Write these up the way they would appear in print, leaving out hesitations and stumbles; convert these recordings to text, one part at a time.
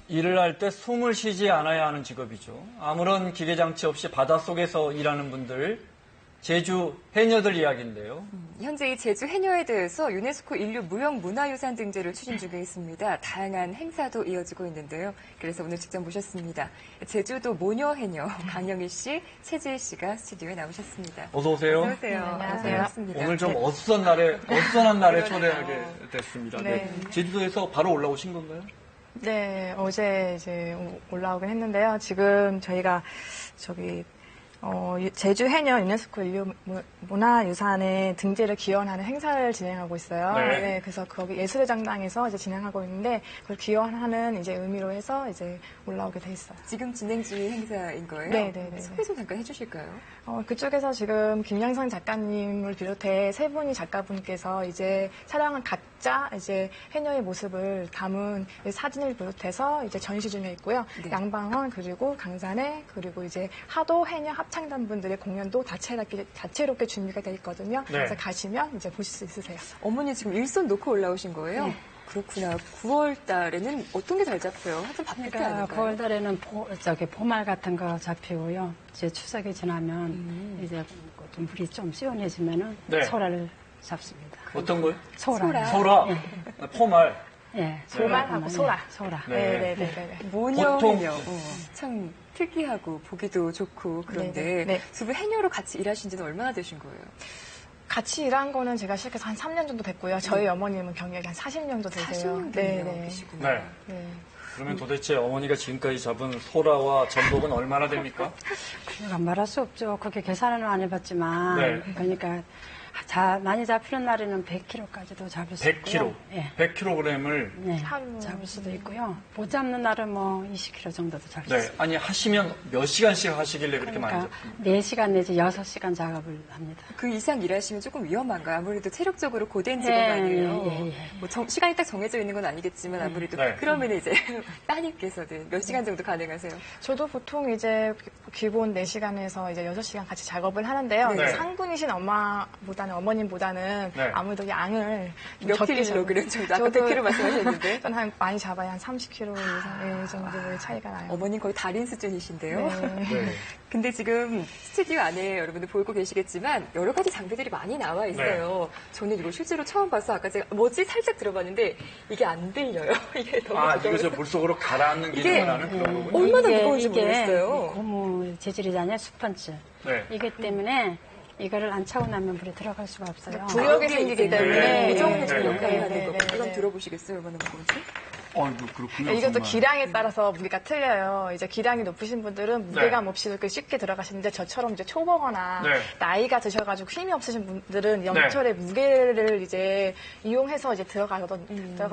일을 할 때 숨을 쉬지 않아야 하는 직업이죠. 아무런 기계장치 없이 바닷속에서 일하는 분들, 제주 해녀들 이야기인데요. 현재 이 제주 해녀에 대해서 유네스코 인류 무형문화유산 등재를 추진 중에 있습니다. 다양한 행사도 이어지고 있는데요. 그래서 오늘 직접 모셨습니다. 제주도 모녀해녀 강영희 씨, 최지혜 씨가 스튜디오에 나오셨습니다. 어서 오세요. 어서 오세요. 안녕하세요. 반갑습니다. 오늘 좀 네. 어선한 날에 초대하게 됐습니다. 네. 네. 제주도에서 바로 올라오신 건가요? 네, 어제 이제 올라오긴 했는데요. 지금 저희가 제주 해녀 유네스코 인류 문화유산의 등재를 기원하는 행사를 진행하고 있어요. 네. 네, 그래서 거기 예술의 장당에서 이제 진행하고 있는데 그걸 기원하는 이제 의미로 해서 이제 올라오게 돼 있어요. 지금 진행 중인 행사인 거예요? 네. 소개 좀 잠깐 해주실까요? 그쪽에서 지금 김양선 작가님을 비롯해 세 분이 작가분께서 이제 촬영한 각자 이제 해녀의 모습을 담은 사진을 비롯해서 이제 전시 중에 있고요. 네. 양방원 그리고 강산에 그리고 이제 하도 해녀 합창단 분들의 공연도 다채롭게 준비가 되어 있거든요. 네. 그래서 가시면 이제 보실 수 있으세요. 어머니 지금 일손 놓고 올라오신 거예요? 네. 그렇구나. 9월 달에는 어떤 게 잘 잡혀요? 하여튼 바쁠 때 그러니까 아닌가요? 9월 달에는 보말 같은 거 잡히고요. 이제 추석이 지나면 이제 좀 물이 좀 시원해지면은 네. 소라를 잡습니다. 어떤 거요? 소라. 소라, 포말. 예. 소말하고 소라. 소라. 네. 네. 보통- 모녀해녀. 참 특이하고 보기도 좋고 그런데 네. 두 분 해녀로 같이 일하신 지는 얼마나 되신 거예요? 같이 일한 거는 제가 시작해서 한 3년 정도 됐고요. 저희 어머님은 경력이 한 40년도 되세요. 40년 네. 계시구나. 네. 네. 그러면 도대체 어머니가 지금까지 잡은 소라와 전복은 얼마나 됩니까? 그러니까 말할 수 없죠. 그렇게 계산은 안 해봤지만. 네. 그러니까 많이 잡히는 날에는 100kg까지도 잡을 수 100kg. 있고요. 예. 100kg을. 네, 하루. 잡을 수도 있고요. 못 잡는 날은 뭐 20kg 정도도 잡을 수 네. 있어요. 아니, 하시면 몇 시간씩 하시길래 그렇게 많이 그러니까 잡습니까? 4시간 내지 6시간 작업을 합니다. 그 이상 일하시면 조금 위험한가요? 아무래도 체력적으로 고된 직업 예, 아니에요. 예. 뭐 시간이 딱 정해져 있는 건 아니겠지만 아무래도 네. 그러면 이제 따님께서는 몇 시간 정도 가능하세요? 저도 보통 이제 기본 4시간에서 이제 6시간 같이 작업을 하는데요. 네. 상분이신 어머님보다는 네. 아무래도 양을 몇 적게 킬로그램 정도? 아까 저도 100kg 말씀하셨는데. 저는 한 많이 잡아야 한 30kg 이상 정도의 차이가 나요. 어머님 거의 달인 수준이신데요. 네. 근데 지금 스튜디오 안에 여러분들 보고 계시겠지만 여러 가지 장비들이 많이 나와 있어요. 저는 이거 실제로 처음 봐서 아까 제가 뭐지 살짝 들어봤는데 이게 안 들려요. 이게 너무 아, 무거워서. 이것을 물속으로 가라앉는 이게- 기능을 하는 그런 거군요. 얼마나 무거운지 모르겠어요. 고무 재질이잖아요. 스펀지. 네. 이기 때문에 이거를 안 차고 나면 물에 들어갈 수가 없어요. 부력이 이게 생기기 이제 때문에 고정해주는 네. 역할을 하는 네, 거고. 네, 이건 네. 들어보시겠어요? 얼마나 무거운지? 그렇군요. 이것도 정말. 기량에 따라서 무게가 틀려요. 이제 기량이 높으신 분들은 무게감 네. 없이 이렇게 쉽게 들어가시는데 저처럼 이제 초보거나 네. 나이가 드셔가지고 힘이 없으신 분들은 영철의 무게를 이제 이용해서 이제 들어가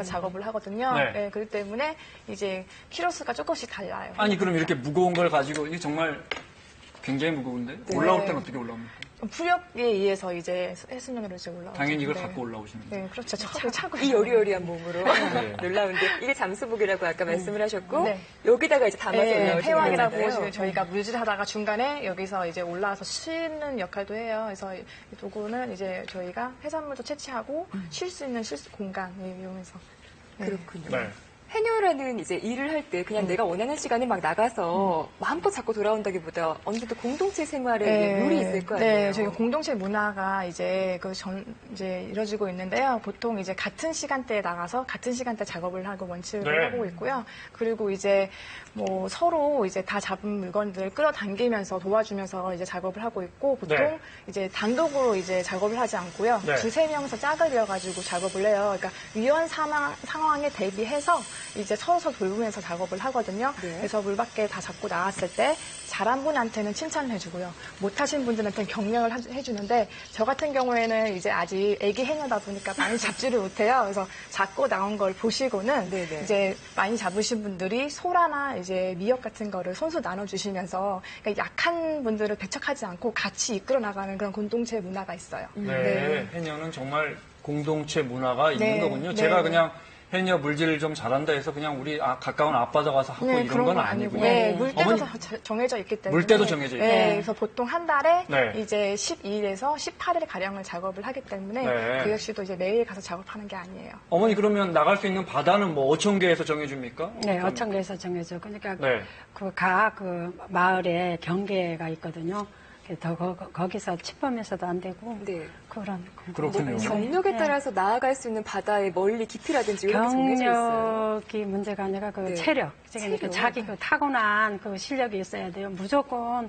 작업을 하거든요. 네. 네, 그렇기 때문에 이제 키로수가 조금씩 달라요. 아니, 그럼 이렇게 무거운 걸 가지고, 이게 정말 굉장히 무거운데? 네. 올라올 때는 어떻게 올라옵니까? 부력에 의해서 이제 해수면으로 이제 올라오죠. 당연히 이걸 네. 갖고 올라오시는 거예요. 네, 그렇죠. 차고 이 여리여리한 몸으로 네. 놀라운데 이게 잠수복이라고 아까 말씀을 하셨고 네. 여기다가 이제 담아서 네, 올라오시는 폐왕이라고 거잖아요. 지금 저희가 물질하다가 중간에 여기서 이제 올라와서 쉬는 역할도 해요. 그래서 이 도구는 이제 저희가 해산물도 채취하고 쉴 수 있는 공간 이용해서. 네. 그렇군요. 네. 해녀라는 이제 일을 할 때 그냥 내가 원하는 시간에 막 나가서 마음껏 잡고 돌아온다기보다 어느 정도 공동체 생활에 룰이 있을 거 아니에요. 네, 저희 공동체 문화가 이제 이제 이루어지고 있는데요. 보통 이제 같은 시간대에 나가서 같은 시간대 작업을 하고 원칙을 네. 하고 있고요. 그리고 이제 뭐 서로 이제 다 잡은 물건들을 끌어당기면서 도와주면서 이제 작업을 하고 있고 보통 네. 이제 단독으로 이제 작업을 하지 않고요. 네. 두세 명서 짝을 이어가지고 작업을 해요. 그러니까 위험 상황에 대비해서 이제 서로 돌보면서 작업을 하거든요. 네. 그래서 물 밖에 다 잡고 나왔을 때 잘한 분한테는 칭찬을 해주고요. 못하신 분들한테는 격려를 해주는데 저 같은 경우에는 이제 아직 애기 해녀다 보니까 많이 잡지를 못해요. 그래서 잡고 나온 걸 보시고는 네네. 이제 많이 잡으신 분들이 소라나 이제 미역 같은 거를 손수 나눠주시면서 그러니까 약한 분들을 배척하지 않고 같이 이끌어 나가는 그런 공동체 문화가 있어요. 네. 해녀는 정말 공동체 문화가 있는 네. 거군요. 네. 제가 그냥 해녀 물질을 좀 잘한다 해서 그냥 우리 가까운 앞바다 가서 하고 네, 이런 그런 건 건 아니고요. 네, 물때도 어머니, 다 정해져 있기 때문에. 물때도 정해져 있고. 네, 그래서 보통 한 달에 네. 이제 12일에서 18일 가량을 작업을 하기 때문에 네. 그 역시도 이제 매일 가서 작업하는 게 아니에요. 어머니 그러면 나갈 수 있는 바다는 뭐 어촌계에서 정해줍니까? 네, 어청계에서 정해져. 그러니까 네. 그 마을에 경계가 있거든요. 그래서 거기서 침범해서도 안 되고 네. 그렇군요. 경력에 네. 따라서 나아갈 수 있는 바다의 멀리 깊이라든지 이런 게 정해져 있어요. 경력이 문제가 아니라 그 네. 체력. 그러니까 체력. 자기 그 타고난 그 실력이 있어야 돼요. 무조건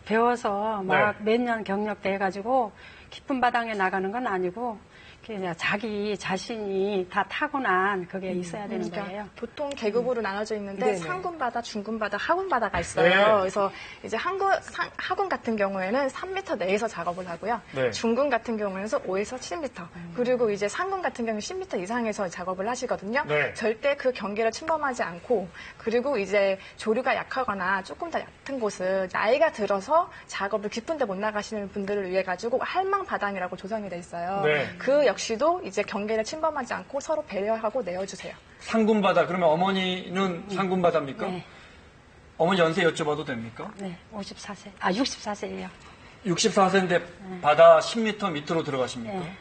배워서 막 네. 몇 년 경력 돼가지고 깊은 바닥에 나가는 건 아니고 그냥 자기 자신이 다 타고난 그게 있어야 되는 그러니까 거예요. 보통 계급으로 나눠져 있는데 네네. 상군바다, 중군바다, 하군바다가 있어요. 네. 그래서 이제 하군 같은 경우에는 3m 내에서 작업을 하고요. 네. 중군 같은 경우에는 5에서 7m. 그리고 이제 상군 같은 경우는 10m 이상에서 작업을 하시거든요. 네. 절대 그 경계를 침범하지 않고 그리고 이제 조류가 약하거나 조금 더 얕은 곳은 나이가 들어서 작업을 깊은 데 못 나가시는 분들을 위해 가지고 할망바당이라고 조성이 돼 있어요. 네. 그 역시도 이제 경계를 침범하지 않고 서로 배려하고 내어주세요. 상군바다. 그러면 어머니는 상군바다입니까? 네. 어머니 연세 여쭤봐도 됩니까? 네, 54세. 64세예요. 64세인데 바다 10m 밑으로 들어가십니까? 네.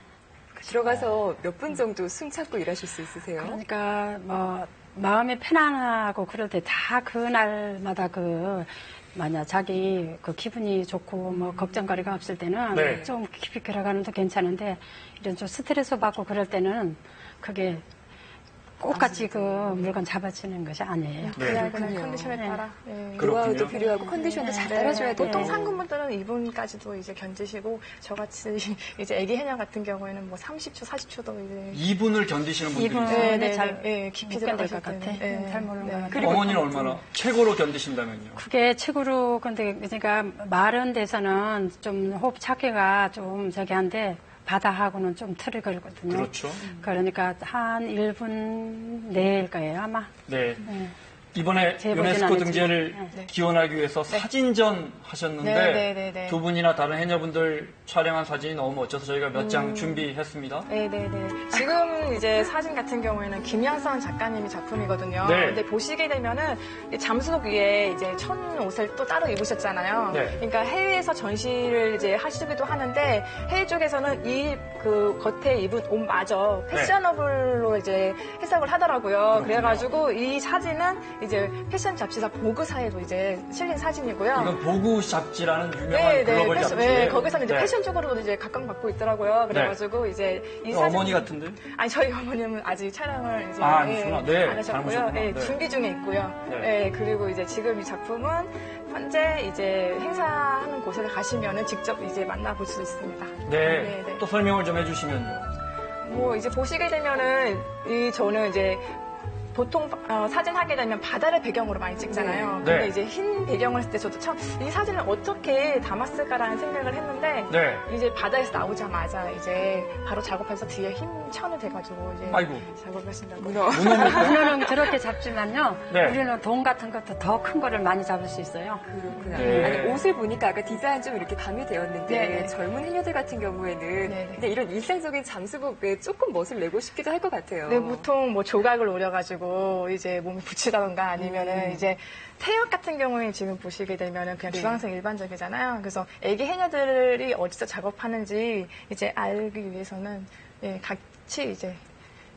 들어가서 몇 분 정도 숨 참고 일하실 수 있으세요? 그러니까 뭐 마음이 편안하고 그럴 때 다 그날마다 만약 자기 그 기분이 좋고 뭐 걱정거리가 없을 때는 네. 좀 깊이 들어가는 도 괜찮은데 이런 좀 스트레스 받고 그럴 때는 그게 똑같이 그 물건 잡아치는 것이 아니에요. 네. 그날 그렇군요. 컨디션에 네. 따라. 예. 그렇군요. 노하우도 필요하고 컨디션도 잘 따라줘야 돼요. 보통 상군분들은 2분까지도 이제 견디시고 저같이 이제 애기 해녀 같은 경우에는 뭐 30초, 40초도 이제 2분을 견디시는 분들이 이분 있어요. 네, 잘 네, 깊이 못 견딜 들어가실 것 같아. 때는. 네. 잘 모르는 네. 것 같아. 그리고 어머니는 얼마나 최고로 견디신다면요? 그게 최고로 근데 그러니까 마른 데서는 좀 호흡 찾기가 좀 저기 한데 바다하고는 좀 틀을 걸거든요. 그렇죠. 그러니까 한 1분 내일 거예요 아마. 네. 네. 이번에 제보진 유네스코 않았지만. 등재를 네. 기원하기 위해서 사진전 하셨는데 네, 네, 네, 네. 두 분이나 다른 해녀분들 촬영한 사진이 너무 멋져서 저희가 몇 장 준비했습니다. 네네네. 지금 이제 사진 같은 경우에는 김양선 작가님이 작품이거든요. 네. 근데 보시게 되면은 이 잠수복 위에 이제 천 옷을 또 따로 입으셨잖아요. 네. 그러니까 해외에서 전시를 이제 하시기도 하는데 해외 쪽에서는 이 그 겉에 입은 옷마저 패셔너블로 이제 해석을 하더라고요. 그렇군요. 그래가지고 이 사진은 이제 패션 잡지사 보그사에도 이제 실린 사진이고요. 이건 보구 잡지라는 유명한 글로벌 패션, 잡지. 네, 거기서는 이제 네. 패션 쪽으로도 이제 각광받고 있더라고요. 그래가지고 이제 이 사진 어머니 같은데? 아니 저희 어머님은 아직 촬영을 이제 아니구나. 네, 안 하셨고요. 닮으셨구나. 네, 네. 준비 중에 있고요. 네. 네, 그리고 이제 지금 이 작품은 현재 이제 행사하는 곳에 가시면은 직접 이제 만나볼 수 있습니다. 네. 네, 네. 또 설명을 좀 해주시면요. 뭐 이제 보시게 되면은 저는 이제 보통 사진 하게 되면 바다를 배경으로 많이 찍잖아요. 네. 근데 네. 이제 흰 배경을 했을 때 저도 참 이 사진을 어떻게 담았을까라는 생각을 했는데 네. 이제 바다에서 나오자마자 이제 바로 작업해서 뒤에 흰 천이 돼가지고 이제 아이고. 작업을 하신다고. 우리는 그렇게 잡지만요. 네. 우리는 돈 같은 것도 더 큰 거를 많이 잡을 수 있어요. 그렇구나. 네. 아니, 옷을 보니까 아까 디자인 좀 이렇게 가미되었는데 네. 젊은 해녀들 같은 경우에는 네. 근데 이런 일상적인 잠수복에 조금 멋을 내고 싶기도 할 것 같아요. 네, 보통 뭐 조각을 오려가지고 이제 몸에 붙이다던가 아니면은 이제 태엽 같은 경우에 지금 보시게 되면은 그냥 네. 주황색 일반적이잖아요. 그래서 애기 해녀들이 어디서 작업하는지 이제 알기 위해서는 예, 같이 이제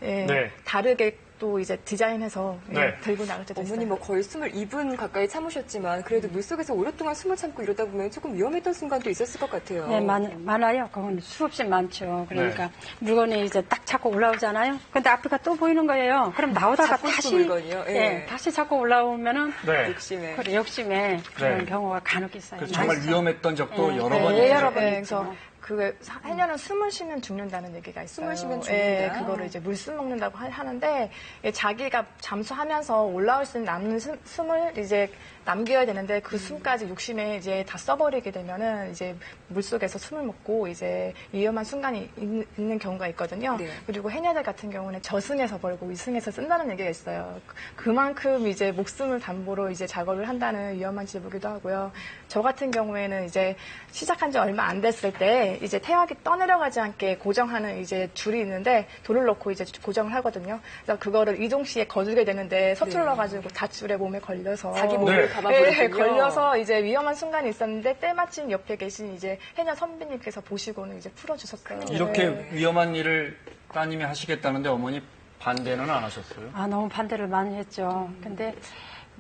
예, 네. 다르게 또 이제 디자인해서 예, 네. 들고 나갈 때도 어머니 있어요. 뭐 거의 22분 가까이 참으셨지만 그래도 물속에서 오랫동안 숨을 참고 이러다 보면 조금 위험했던 순간도 있었을 것 같아요. 네, 많아요. 그건 수없이 많죠. 그러니까 물건이 이제 딱 잡고 올라오잖아요. 근데 앞에가 또 보이는 거예요. 그럼 나오다가 잡고 싶은 다시 물건이요? 예. 예, 다시 잡고 올라오면은 네. 욕심에. 그래, 욕심에 그런 네. 경우가 간혹 있어요. 그래서 정말 많죠. 위험했던 적도 네. 여러 네, 번 예, 있죠. 여러 번 네, 있죠. 그래서 그 해녀는 숨을 쉬면 죽는다는 얘기가 있어요. 숨을 쉬면 예, 죽는다. 그거를 이제 물숨 먹는다고 하는데 예, 자기가 잠수하면서 올라올 수 있는 남는 숨을 이제 남겨야 되는데 그 숨까지 욕심에 이제 다 써버리게 되면은 이제 물속에서 숨을 먹고 이제 위험한 순간이 있는 경우가 있거든요. 네. 그리고 해녀들 같은 경우는 저승에서 벌고 위승에서 쓴다는 얘기가 있어요. 그만큼 이제 목숨을 담보로 이제 작업을 한다는 위험한 직업이기도 하고요. 저 같은 경우에는 이제 시작한 지 얼마 안 됐을 때 네, 이제 태학이 떠내려가지 않게 고정하는 이제 줄이 있는데 돌을 넣고 이제 고정을 하거든요. 그래서 그거를 이종 씨에 거두게 되는데 서툴러가지고 닷줄에 몸에 걸려서 자기 몸을 네. 감아버리군요. 걸려서 이제 위험한 순간이 있었는데 때마침 옆에 계신 이제 해녀 선배님께서 보시고는 이제 풀어주셨어요. 이렇게 네. 위험한 일을 따님이 하시겠다는데 어머니 반대는 안 하셨어요? 아, 너무 반대를 많이 했죠. 근데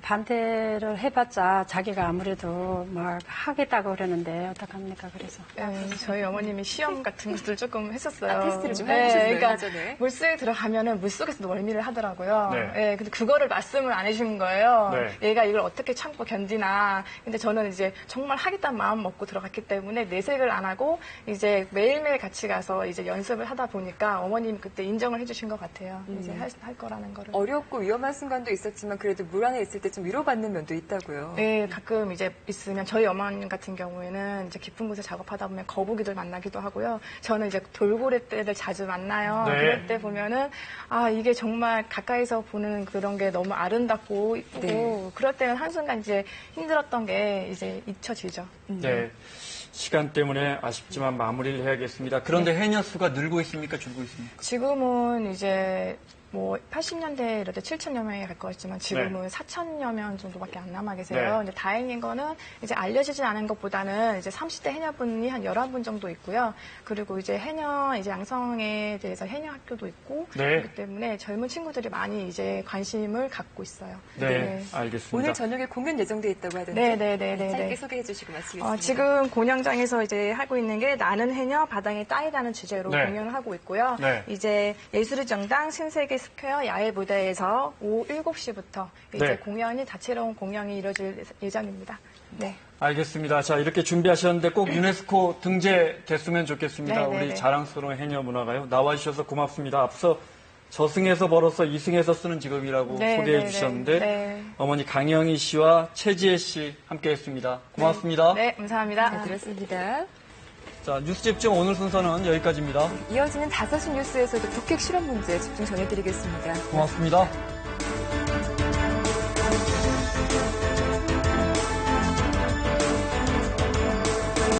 반대를 해봤자 자기가 아무래도 막 하겠다고 그러는데 어떡합니까, 그래서. 네, 저희 어머님이 시험 같은 것들 조금 했었어요. 테스트를 좀 해주셨어요, 그러니까 사전에. 물속에 들어가면은 물속에서 멀미를 하더라고요. 네. 네, 근데 그거를 말씀을 안 해주는 거예요. 네. 얘가 이걸 어떻게 참고 견디나. 근데 저는 이제 정말 하겠다는 마음 먹고 들어갔기 때문에 내색을 안 하고 이제 매일매일 같이 가서 이제 연습을 하다 보니까 어머님이 그때 인정을 해주신 것 같아요. 이제 할 거라는 거를. 어렵고 위험한 순간도 있었지만 그래도 물 안에 있을 때 좀 위로받는 면도 있다고요. 네, 가끔 이제 있으면 저희 어머님 같은 경우에는 이제 깊은 곳에 작업하다 보면 거북이들 만나기도 하고요. 저는 이제 돌고래떼들 자주 만나요. 네. 그럴 때 보면은 아 이게 정말 가까이서 보는 그런 게 너무 아름답고 이쁘고 네. 그럴 때는 한순간 이제 힘들었던 게 이제 잊혀지죠. 네. 시간 때문에 아쉽지만 마무리를 해야겠습니다. 그런데 해녀 수가 늘고 있습니까? 줄고 있습니까? 지금은 이제 뭐 80년대 이럴 때 7천여 명이 갈 거였지만 지금은 4천여 명 정도밖에 안 남아 계세요. 네. 근데 다행인 거는 이제 알려지지 않은 것보다는 이제 30대 해녀분이 한 11분 정도 있고요. 그리고 이제 해녀 이제 양성에 대해서 해녀 학교도 있고 네. 그렇기 때문에 젊은 친구들이 많이 이제 관심을 갖고 있어요. 네, 알겠습니다. 오늘 저녁에 공연 예정돼 있다고 하던데 네. 짧게 소개해 주시고 마치겠습니다. 지금 공연장에서 이제 하고 있는 게 나는 해녀 바다에 따이라는 주제로 네. 공연을 하고 있고요. 네. 이제 예술의 정당 신세계 스퀘어 야외 무대에서 오후 7시부터 이제 네. 공연이 다채로운 공연이 이뤄질 예정입니다. 네. 알겠습니다. 자, 이렇게 준비하셨는데 꼭 유네스코 등재됐으면 좋겠습니다. 네, 우리 네. 자랑스러운 해녀 문화가요. 나와주셔서 고맙습니다. 앞서 저승에서 벌어서 이승에서 쓰는 직업이라고 네, 소개해 네, 주셨는데 네. 어머니 강영희 씨와 최지혜 씨 함께했습니다. 고맙습니다. 네, 감사합니다. 잘 들었습니다. 자, 뉴스 집중 오늘 순서는 여기까지입니다. 이어지는 5시 뉴스에서도 북핵 실험 문제 집중 전해드리겠습니다. 고맙습니다.